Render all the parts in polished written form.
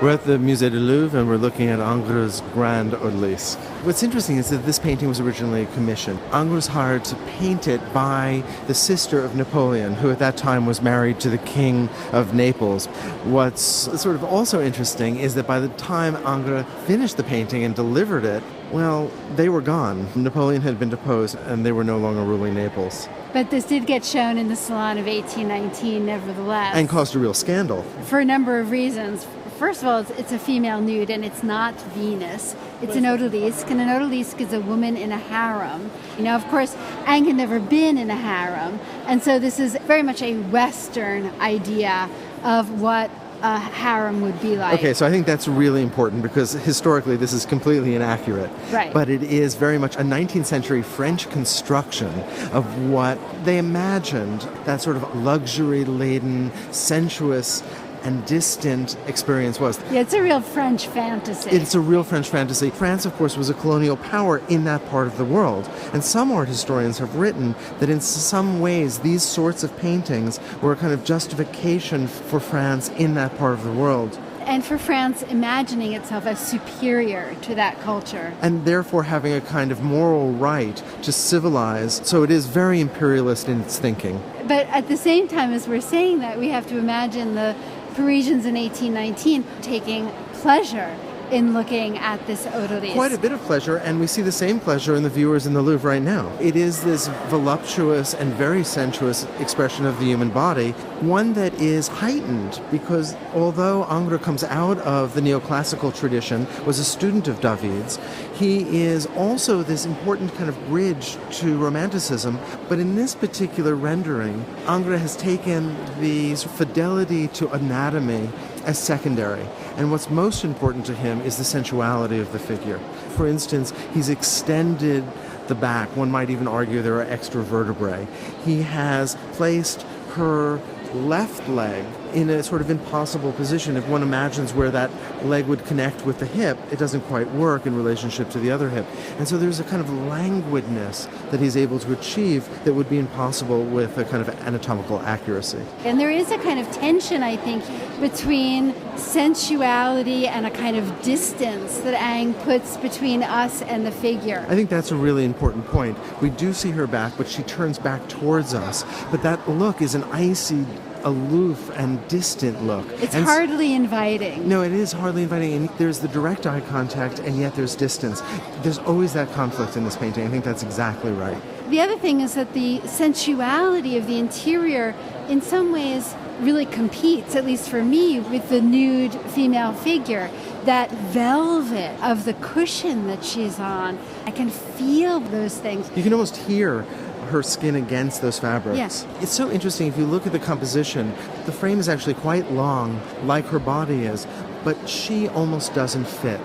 We're at the Musée du Louvre and we're looking at Ingres' Grande Odalisque. What's interesting is that this painting was originally commissioned. Ingres hired to paint it by the sister of Napoleon, who at that time was married to the King of Naples. What's sort of also interesting is that by the time Ingres finished the painting and delivered it, well, they were gone. Napoleon had been deposed and they were no longer ruling Naples. But this did get shown in the Salon of 1819, nevertheless. And caused a real scandal. For a number of reasons. First of all, it's a female nude, and it's not Venus. It's an odalisque, and an odalisque is a woman in a harem. You know, of course, Ingres had never been in a harem, and so this is very much a Western idea of what a harem would be like. Okay, so I think that's really important because historically this is completely inaccurate. Right. But it is very much a 19th century French construction of what they imagined that sort of luxury-laden, sensuous, and distant experience was. Yeah, it's a real French fantasy. It's a real French fantasy. France, of course, was a colonial power in that part of the world. And some art historians have written that in some ways these sorts of paintings were a kind of justification for France in that part of the world. And for France imagining itself as superior to that culture. And therefore having a kind of moral right to civilize. So it is very imperialist in its thinking. But at the same time as we're saying that, we have to imagine the Parisians in 1819 taking pleasure in looking at this odalisque. Quite a bit of pleasure, and we see the same pleasure in the viewers in the Louvre right now. It is this voluptuous and very sensuous expression of the human body, one that is heightened because although Ingres comes out of the neoclassical tradition, was a student of David's, he is also this important kind of bridge to Romanticism. But in this particular rendering, Ingres has taken the fidelity to anatomy as secondary. And what's most important to him is the sensuality of the figure. For instance, he's extended the back. One might even argue there are extra vertebrae. He has placed her left leg in a sort of impossible position. If one imagines where that leg would connect with the hip, it doesn't quite work in relationship to the other hip. And so there's a kind of languidness that he's able to achieve that would be impossible with a kind of anatomical accuracy. And there is a kind of tension, I think, between sensuality and a kind of distance that Ingres puts between us and the figure. I think that's a really important point. We do see her back, but she turns back towards us. But that look is an icy, aloof and distant look. It's hardly inviting. No, it is hardly inviting. And there's the direct eye contact, and yet there's distance. There's always that conflict in this painting. I think that's exactly right. The other thing is that the sensuality of the interior, in some ways, really competes, at least for me, with the nude female figure. That velvet of the cushion that she's on, I can feel those things. You can almost hear her skin against those fabrics. Yes. It's so interesting if you look at the composition. The frame is actually quite long, like her body is, but she almost doesn't fit.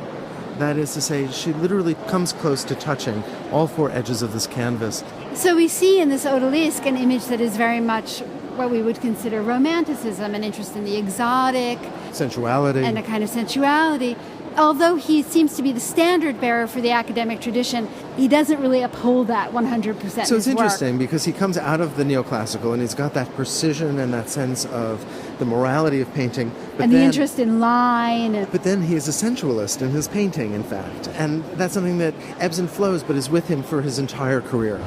That is to say, she literally comes close to touching all four edges of this canvas. So we see in this odalisque an image that is very much what we would consider romanticism, an interest in the exotic. Sensuality. And a kind of sensuality. Although he seems to be the standard bearer for the academic tradition, he doesn't really uphold that 100%. So it's interesting because he comes out of the neoclassical and he's got that precision and that sense of the morality of painting. And the interest in line. But then he is a sensualist in his painting, in fact. And that's something that ebbs and flows but is with him for his entire career.